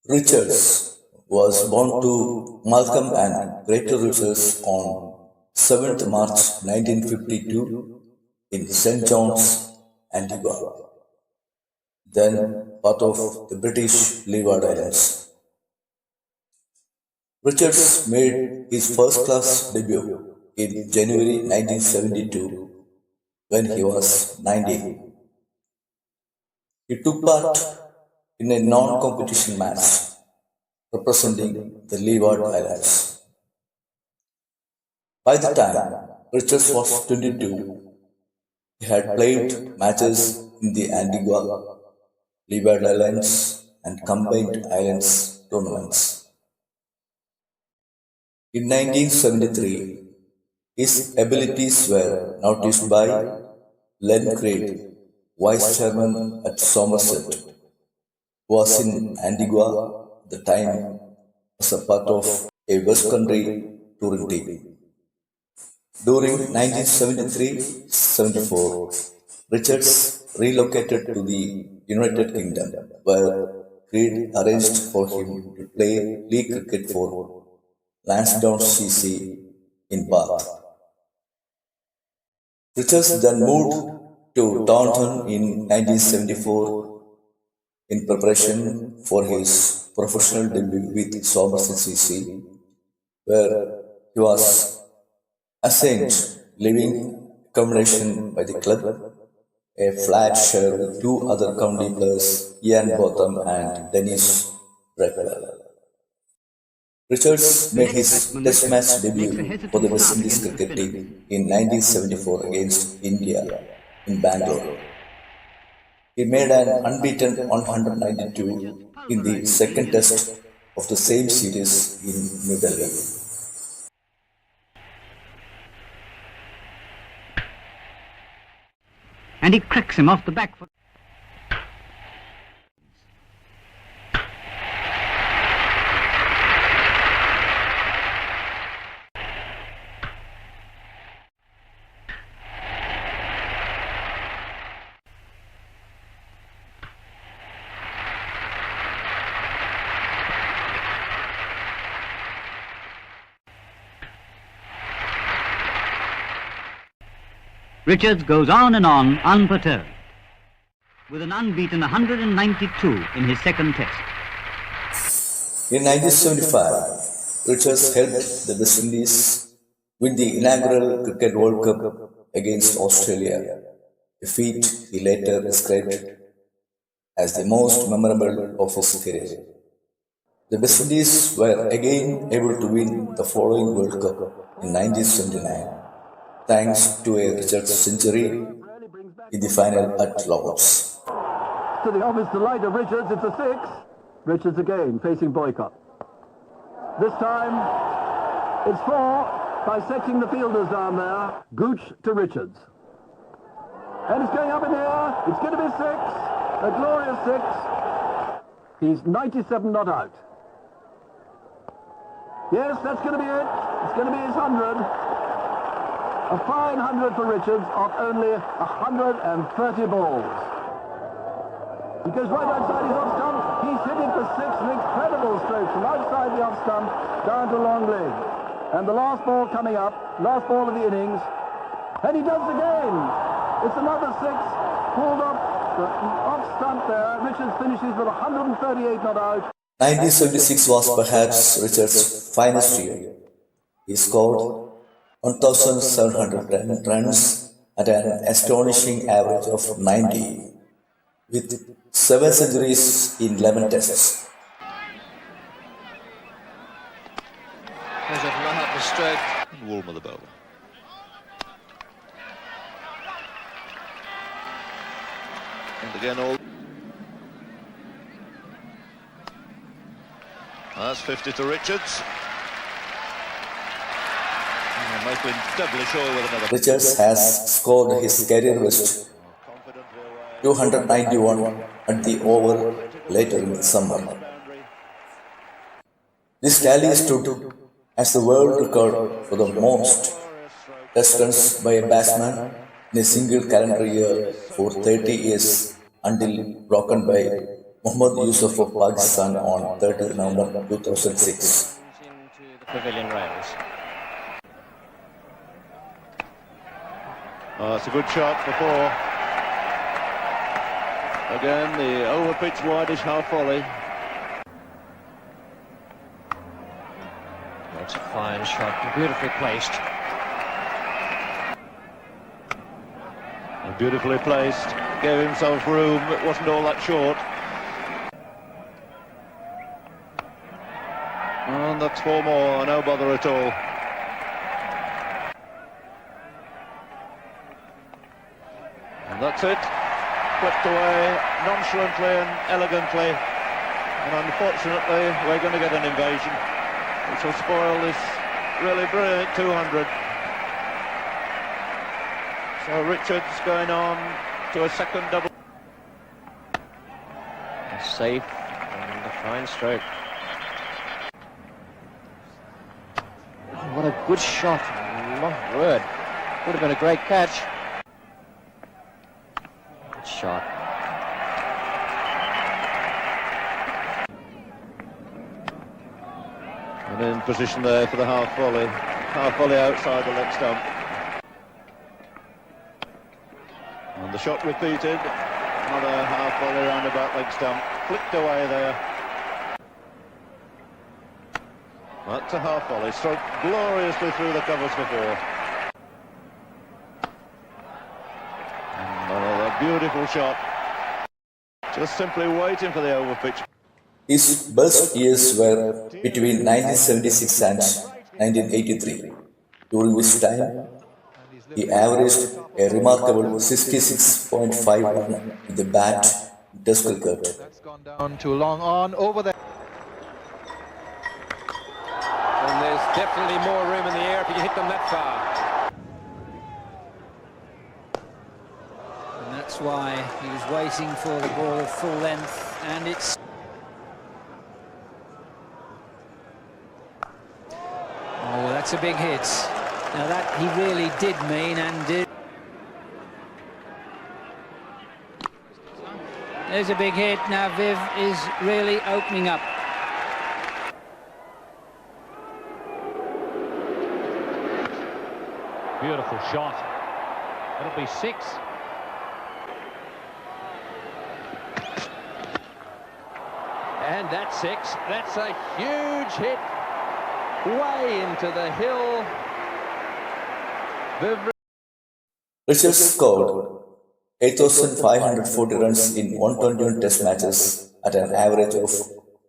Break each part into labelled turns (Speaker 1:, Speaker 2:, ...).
Speaker 1: Richards was born to Malcolm and Greater Richards on 7th March 1952 in St. John's, Antigua, then part of the British Leeward Islands. Richards made his first-class debut in January 1972 when he was 19. He took part in a non-competition match representing the Leeward Islands. By the time Richards was 22, he had played matches in the Antigua, Leeward Islands and Combined Islands tournaments. In 1973, his abilities were noticed by 𝗪𝗏𝗏𝗏, Vice Chairman at Somerset, who was in Antigua at the time as a part of a West Country touring team. During 1973-74, Richards relocated to the United Kingdom, where Creed arranged for him to play league cricket for Lansdowne CC in Bath. Richards then moved to Taunton in 1974 in preparation for his professional debut with Somerset CC, where he was assigned living accommodation by the club, a flat share with two other county players, Ian Botham and Dennis Breckler. Richards made his Test match debut for the West Indies cricket team in 1974 against India in Bangalore. He made an unbeaten 192 in the second Test of the same series in New Delhi.
Speaker 2: And he cracks him off the back foot. Richards goes on and on, unperturbed, with an unbeaten 192 in his second Test.
Speaker 1: In 1975, Richards helped the West Indies win the inaugural Cricket World Cup against Australia, a feat he later described as the most memorable of his career. The West Indies were again able to win the following World Cup in 1979. Thanks to a Richards century in the final at Lords.
Speaker 3: To the obvious delight of Richards, it's a six. Richards again facing Boycott. This time, it's four, dissecting the fielders down there. Gooch to Richards. And it's going up in the air. It's going to be six. A glorious six. He's 97 not out. Yes, that's going to be it. It's going to be his 100. A fine 100 for Richards of only 130 balls. He goes right outside his off stump. He's hitting for six, an incredible stroke from outside the off stump down to long leg. And the last ball coming up, last ball of the innings. And he does it again. It's another six, pulled up the off stump there. Richards finishes with 138 not out.
Speaker 1: 1976 was perhaps Richards' finest year. He scored 1,710 runs at an astonishing average of 90, with 7 centuries in 11 tests.
Speaker 4: There's a run up the stroke. 𝗪𝗏𝗃𝗶𝗃𝗀. And again all. That's 50 to Richards.
Speaker 1: Richards has scored his career best 291 at the over later in the summer. This tally stood as the world record for the most test runs by a batsman in a single calendar year for 30 years until broken by Mohammad Yusuf of Pakistan on 30 November 2006.
Speaker 5: Into the pavilion rails.
Speaker 4: Oh, it's a good shot before. Again, the over-pitch wideish half volley.
Speaker 5: That's a fine shot, beautifully placed.
Speaker 4: And beautifully placed. Gave himself room. It wasn't all that short. And that's 4 more. No bother at all. And that's it. Flipped away nonchalantly and elegantly. And unfortunately, we're going to get an invasion, which will spoil this really brilliant 200. So Richards going on to a second double.
Speaker 5: Safe and a fine stroke. Oh, what a good shot. My word. Would have been a great catch. Good shot.
Speaker 4: And in position there for the half volley. Half volley outside the leg stump. And the shot repeated. Another half volley round about leg stump. Flicked away there. That's a half volley. Struck gloriously through the covers before. And another beautiful shot. Just simply waiting for the overpitch.
Speaker 1: His best years were between 1976 and 1983, during which time he averaged a remarkable 66.51 with the bat Test cricket.
Speaker 6: That's gone down too long on over there.
Speaker 7: And there's definitely more room in the air if you hit them that far.
Speaker 8: And that's why he was waiting for the ball at full length, and it's... Oh, that's a big hit. Now that he really did mean and did. There's a big hit. Now Viv is really opening up.
Speaker 9: Beautiful shot. It'll be 6.
Speaker 7: And that's 6. That's a huge hit. Way into the hill.
Speaker 1: Richards scored 8,540 runs in 121 Test matches at an average of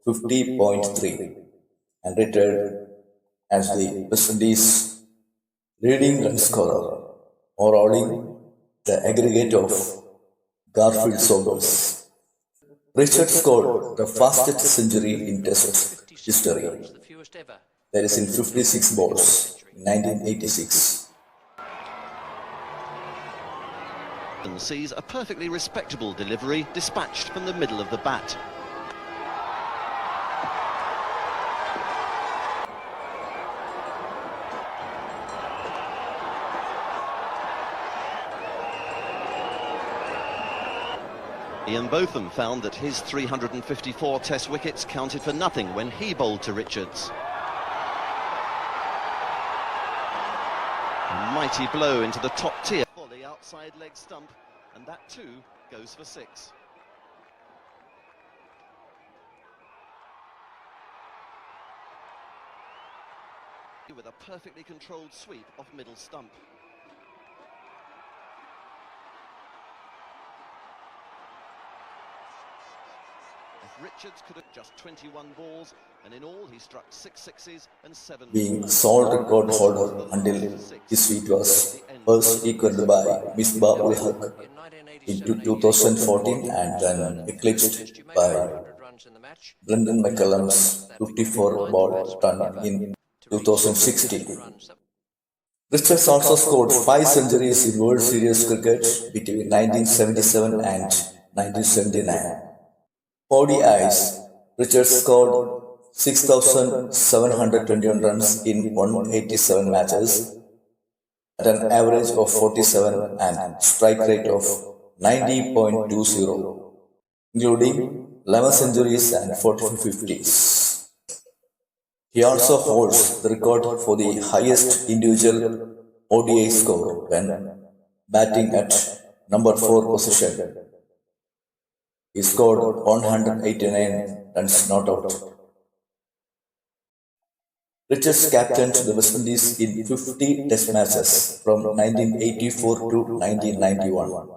Speaker 1: 50.3 and retired as the West Indies' leading run scorer, overhauling the aggregate of Garfield Sobers. Richards scored the fastest century in Test history. That is in 56 balls in 1986.
Speaker 10: And sees a perfectly respectable delivery dispatched from the middle of the bat. 𝗍𝗶𝗃𝗀𝗀 found that his 354 Test wickets counted for nothing when he bowled to Richards. A mighty blow into the top tier. Volley outside leg stump, and that too goes for 6. With a perfectly controlled sweep off middle stump. Richards could have just 21 balls, and in all he struck 6 sixes and 7.
Speaker 1: Being sole record holder until his feat was first equalled by 𝗪𝗏𝗃𝗀𝗃 in 2014 and then eclipsed by Brendan McCullum's 54-ball ton in 2016. Richards also scored 5 centuries in World Series cricket between 1977 and 1979. ODIs, Richards scored 6,721 runs in 187 matches at an average of 47 and strike rate of 90.20, including 11 centuries and 44 50s. He also holds the record for the highest individual ODI score when batting at number 4 position. He scored 189 runs not out. Richards captained the West Indies in 50 test matches from 1984 to 1991.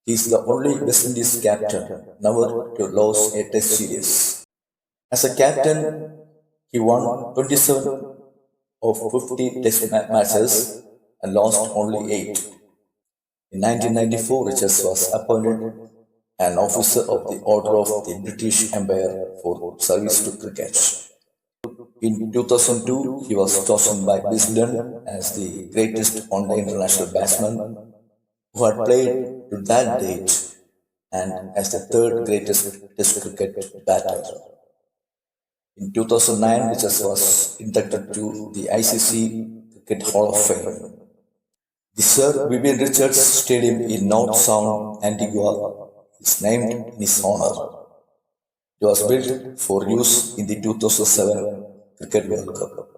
Speaker 1: He is the only West Indies captain never to lose a test series. As a captain, he won 27 of 50 test matches and lost only 8. In 1994, Richards was appointed an officer of the Order of the British Empire for service to cricket. In 2002, he was chosen by Vivian as the greatest one-day international batsman who had played to that date and as the third greatest Test cricket batter. In 2009, Richards was inducted to the ICC Cricket Hall of Fame. The Sir Vivian Richards Stadium in North Sound, Antigua is named in his honor. It was built for use in the 2007 Cricket World Cup.